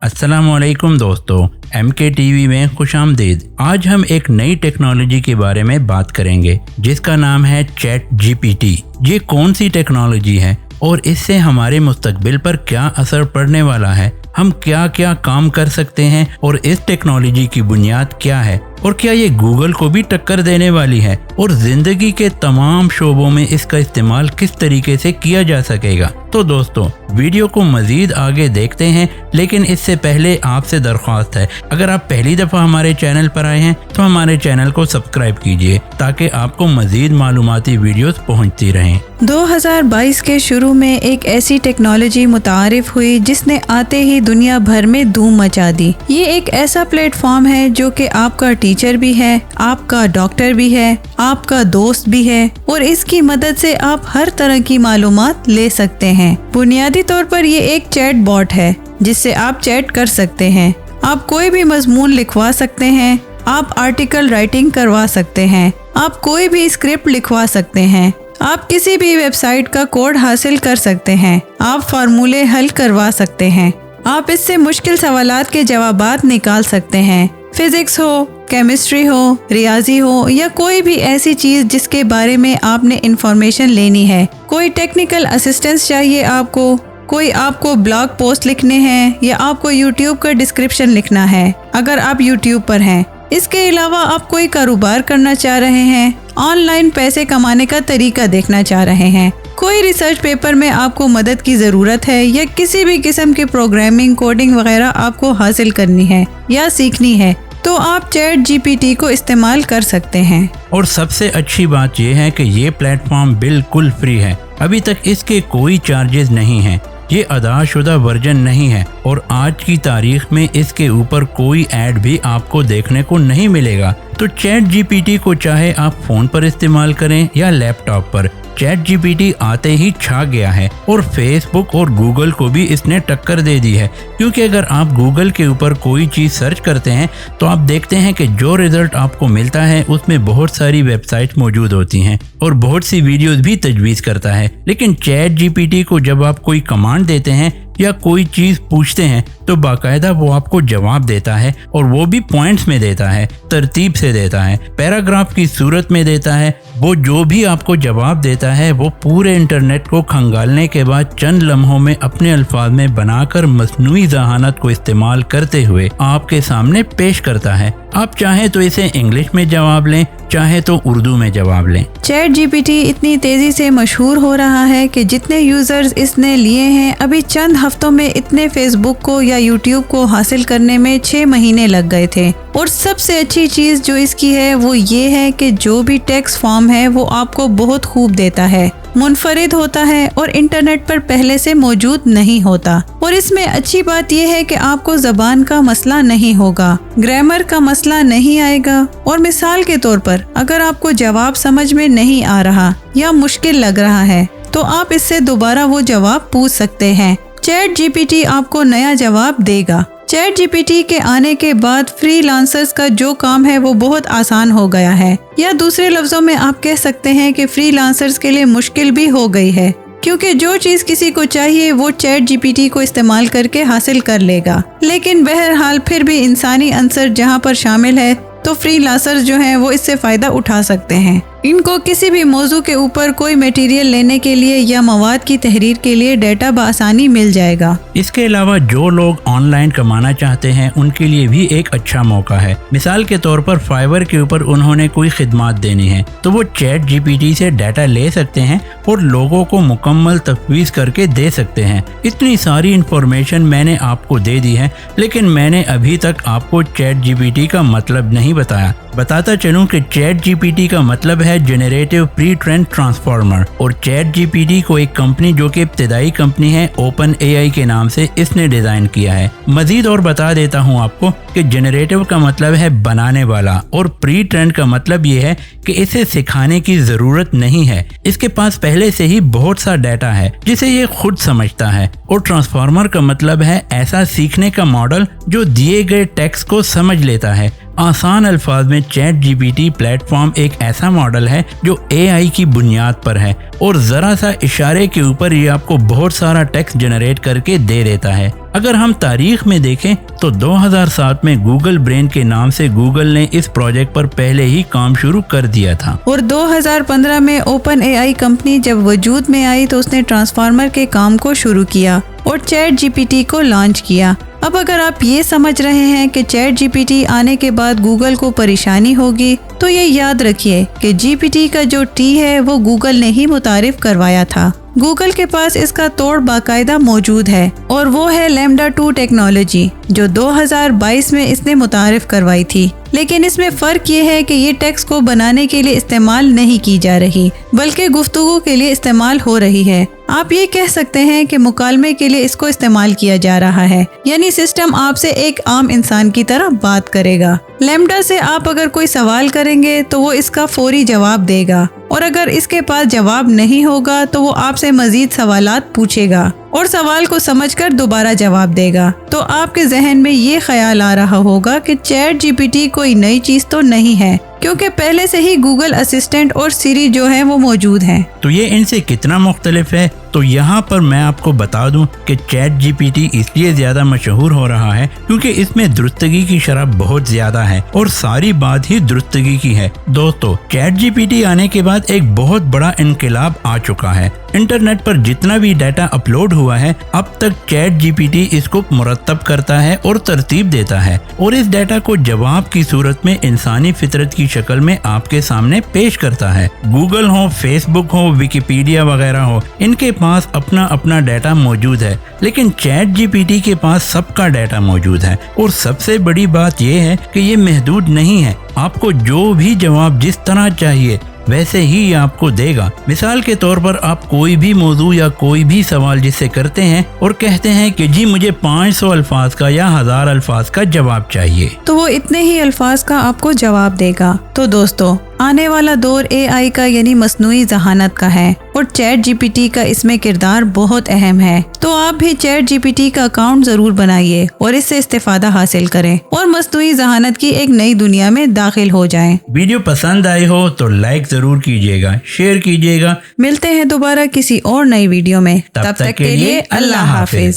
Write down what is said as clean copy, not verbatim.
अस्सलामुअलैकुम दोस्तों, MK TV में खुशामदीद। आज हम एक नई टेक्नोलॉजी के बारे में बात करेंगे जिसका नाम है चैट GPT। ये कौन सी टेक्नोलॉजी है और इससे हमारे मुस्तकबिल पर क्या असर पड़ने वाला है, हम क्या क्या काम कर सकते हैं और इस टेक्नोलॉजी की बुनियाद क्या है और क्या ये गूगल को भी टक्कर देने वाली है और जिंदगी के तमाम शोबों में इसका इस्तेमाल किस तरीके से किया जा सकेगा। तो दोस्तों, वीडियो को मजीद आगे देखते हैं, लेकिन इससे पहले आपसे दरख्वास्त है, अगर आप पहली दफ़ा हमारे चैनल पर आए हैं तो हमारे चैनल को सब्सक्राइब कीजिए ताकि आपको मजीद मालूमाती वीडियोस पहुंचती रहें। 2022 के शुरू में एक ऐसी टेक्नोलॉजी मुतारिफ हुई जिसने आते ही दुनिया भर में धूम मचा दी। ये एक ऐसा प्लेटफॉर्म है जो कि आपका टीचर भी है, आपका डॉक्टर भी है, आपका दोस्त भी है और इसकी मदद से आप हर तरह की मालूमात ले सकते हैं। बुनियादी तौर पर ये एक चैट बॉट है जिससे आप चैट कर सकते हैं। आप कोई भी मजमून लिखवा सकते हैं, आप आर्टिकल राइटिंग करवा सकते हैं, आप कोई भी स्क्रिप्ट लिखवा सकते हैं, आप किसी भी वेबसाइट का कोड हासिल कर सकते हैं, आप फार्मूले हल करवा सकते हैं, आप इससे मुश्किल सवालात के जवाबात निकाल सकते हैं। फिजिक्स हो, केमिस्ट्री हो, रियाजी हो या कोई भी ऐसी चीज़ जिसके बारे में आपने इंफॉर्मेशन लेनी है, कोई टेक्निकल असिस्टेंस चाहिए आपको, कोई आपको ब्लॉग पोस्ट लिखने हैं या आपको यूट्यूब का डिस्क्रिप्शन लिखना है अगर आप यूट्यूब पर हैं। इसके अलावा आप कोई कारोबार करना चाह रहे हैं, ऑनलाइन पैसे कमाने का तरीका देखना चाह रहे हैं, कोई रिसर्च पेपर में आपको मदद की ज़रूरत है या किसी भी किस्म की प्रोग्रामिंग, कोडिंग वगैरह आपको हासिल करनी है या सीखनी है, तो आप चैट GPT को इस्तेमाल कर सकते हैं। और सबसे अच्छी बात यह है कि ये प्लेटफॉर्म बिल्कुल फ्री है, अभी तक इसके कोई चार्जेस नहीं हैं, ये अदाशुदा वर्जन नहीं है और आज की तारीख में इसके ऊपर कोई ऐड भी आपको देखने को नहीं मिलेगा। तो चैट GPT को चाहे आप फ़ोन पर इस्तेमाल करें या लैपटॉप पर, चैट GPT आते ही छा गया है और फेसबुक और गूगल को भी इसने टक्कर दे दी है, क्योंकि अगर आप गूगल के ऊपर कोई चीज़ सर्च करते हैं तो आप देखते हैं कि जो रिज़ल्ट आपको मिलता है उसमें बहुत सारी वेबसाइट मौजूद होती हैं और बहुत सी वीडियोस भी तजवीज़ करता है। लेकिन चैट GPT को जब आप कोई कमांड देते हैं या कोई चीज़ पूछते हैं तो बाकायदा वो आपको जवाब देता है और वो भी पॉइंट्स में देता है, तरतीब से देता है, पैराग्राफ की सूरत में देता है। वो जो भी आपको जवाब देता है वो पूरे इंटरनेट को खंगालने के बाद चंद लम्हों में अपने अल्फाज में बनाकर मसनूई ज़हानत को इस्तेमाल करते हुए आपके सामने पेश करता है। आप चाहें तो इसे इंग्लिश में जवाब लें, चाहे तो उर्दू में जवाब लें। चैट GPT इतनी तेजी से मशहूर हो रहा है कि जितने यूजर्स इसने लिए हैं, अभी चंद हफ्तों में इतने फेसबुक को या यूट्यूब को हासिल करने में 6 महीने लग गए थे। और सबसे अच्छी चीज़ जो इसकी है वो ये है कि जो भी टेक्स्ट फॉर्म है वो आपको बहुत खूब देता है, मुनफरिद होता है और इंटरनेट पर पहले से मौजूद नहीं होता। और इसमें अच्छी बात यह है कि आपको ज़बान का मसला नहीं होगा, ग्रामर का मसला नहीं आएगा। और मिसाल के तौर पर अगर आपको जवाब समझ में नहीं आ रहा या मुश्किल लग रहा है तो आप इससे दोबारा वो जवाब पूछ सकते हैं। चैट GPT आपको नया जवाब देगा। चैट GPT के आने के बाद फ्रीलांसर्स का जो काम है वो बहुत आसान हो गया है, या दूसरे लफ्जों में आप कह सकते हैं कि फ्रीलांसर्स के लिए मुश्किल भी हो गई है, क्योंकि जो चीज़ किसी को चाहिए वो चैट GPT को इस्तेमाल करके हासिल कर लेगा। लेकिन बहरहाल फिर भी इंसानी अंसर जहां पर शामिल है तो फ्रीलांसर्स जो हैं वो इससे फ़ायदा उठा सकते हैं। इनको किसी भी मौजू के ऊपर कोई मटेरियल लेने के लिए या मवाद की तहरीर के लिए डेटा बआसानी मिल जाएगा। इसके अलावा जो लोग ऑनलाइन कमाना चाहते हैं उनके लिए भी एक अच्छा मौका है। मिसाल के तौर पर फाइवर के ऊपर उन्होंने कोई खिदमत देनी है तो वो चैट GPT से डाटा ले सकते हैं और लोगों को मुकम्मल तफवीज़ करके दे सकते हैं। इतनी सारी इंफॉर्मेशन मैंने आपको दे दी है, लेकिन मैंने अभी तक आपको चैट GPT का मतलब नहीं बताता चलूं कि चैट GPT का मतलब है जेनरेटिव प्री ट्रेंड ट्रांसफार्मर। और चैट GPT को एक कंपनी जो कि इब्तिदाई कंपनी है OpenAI के नाम से इसने डिज़ाइन किया है। मजीद और बता देता हूं आपको कि जेनरेटिव का मतलब है बनाने वाला और प्री ट्रेंड का मतलब ये है कि इसे सिखाने की ज़रूरत नहीं है, इसके पास पहले से ही बहुत सा डाटा है जिसे ये खुद समझता है। और ट्रांसफार्मर का मतलब है ऐसा सीखने का मॉडल जो दिए गए टेक्स्ट को समझ लेता है, आसान अल्फाज में चैट जीपीटी प्लेटफॉर्म एक ऐसा मॉडल है जो AI की बुनियाद पर है और जरा सा इशारे के ऊपर ये आपको बहुत सारा टेक्स्ट जनरेट करके दे देता है। अगर हम तारीख में देखें तो 2007 में गूगल ब्रेन के नाम से गूगल ने इस प्रोजेक्ट पर पहले ही काम शुरू कर दिया था और 2015 में ओपन AI कंपनी जब वजूद में आई तो उसने ट्रांसफार्मर के काम को शुरू किया और चैट जीपीटी को लॉन्च किया। अब अगर आप ये समझ रहे हैं कि चैट जीपीटी आने के बाद गूगल को परेशानी होगी तो ये याद रखिए कि जीपीटी का जो टी है वो गूगल ने ही मुतारिफ करवाया था। गूगल के पास इसका तोड़ बाकायदा मौजूद है और वो है लैम्डा 2 टेक्नोलॉजी जो 2022 में इसने मुतारिफ करवाई थी। लेकिन इसमें फ़र्क ये है कि ये टेक्स्ट को बनाने के लिए इस्तेमाल नहीं की जा रही बल्कि गुफ्तगू के लिए इस्तेमाल हो रही है। आप ये कह सकते हैं कि मुकालमे के लिए इसको इस्तेमाल किया जा रहा है, यानी सिस्टम आपसे एक आम इंसान की तरह बात करेगा। लैम्डा से आप अगर कोई सवाल करेंगे तो वो इसका फौरी जवाब देगा और अगर इसके पास जवाब नहीं होगा तो वो आपसे मजीद सवालात पूछेगा और सवाल को समझकर दोबारा जवाब देगा। तो आपके जहन में ये ख्याल आ रहा होगा कि चैट जीपीटी कोई नई चीज तो नहीं है क्योंकि पहले से ही गूगल असिस्टेंट और सिरी जो है वो मौजूद हैं। तो ये इनसे कितना मुख्तलिफ है? तो यहाँ पर मैं आपको बता दूं कि चैट जीपीटी इसलिए ज्यादा मशहूर हो रहा है क्योंकि इसमें दुरुस्तगी की शरह बहुत ज्यादा है और सारी बात ही दुरुस्तगी की है। दोस्तों, चैट जीपीटी आने के बाद एक बहुत बड़ा इनकलाब आ चुका है। इंटरनेट पर जितना भी डाटा अपलोड हुआ है अब तक चैट जीपीटी इसको मुरतब करता है और तरतीब देता है और इस डाटा को जवाब की सूरत में इंसानी फितरत की शक्ल में आपके सामने पेश करता है। गूगल हो, फेसबुक हो, विकिपीडिया वगैरह हो, इनके पास अपना अपना डाटा मौजूद है, लेकिन चैट जीपीटी के पास सबका डाटा मौजूद है। और सबसे बड़ी बात यह है कि ये महदूद नहीं है, आपको जो भी जवाब जिस तरह चाहिए वैसे ही आपको देगा। मिसाल के तौर पर आप कोई भी मौजू या कोई भी सवाल जिससे करते हैं और कहते हैं कि जी मुझे 500 अल्फाज का या 1000 अल्फाज का जवाब चाहिए, तो वो इतने ही अल्फाज का आपको जवाब देगा। तो दोस्तों, आने वाला दौर AI का यानी मसनूई ज़हानत का है और चैट जीपीटी का इसमें किरदार बहुत अहम है। तो आप भी चैट जीपीटी का अकाउंट जरूर बनाइए और इससे इस्तेफादा हासिल करें और मसनूई ज़हानत की एक नई दुनिया में दाखिल हो जाएं। वीडियो पसंद आई हो तो लाइक जरूर कीजिएगा, शेयर कीजिएगा। मिलते हैं दोबारा किसी और नई वीडियो में, तब तक के लिए अल्लाह हाफिज।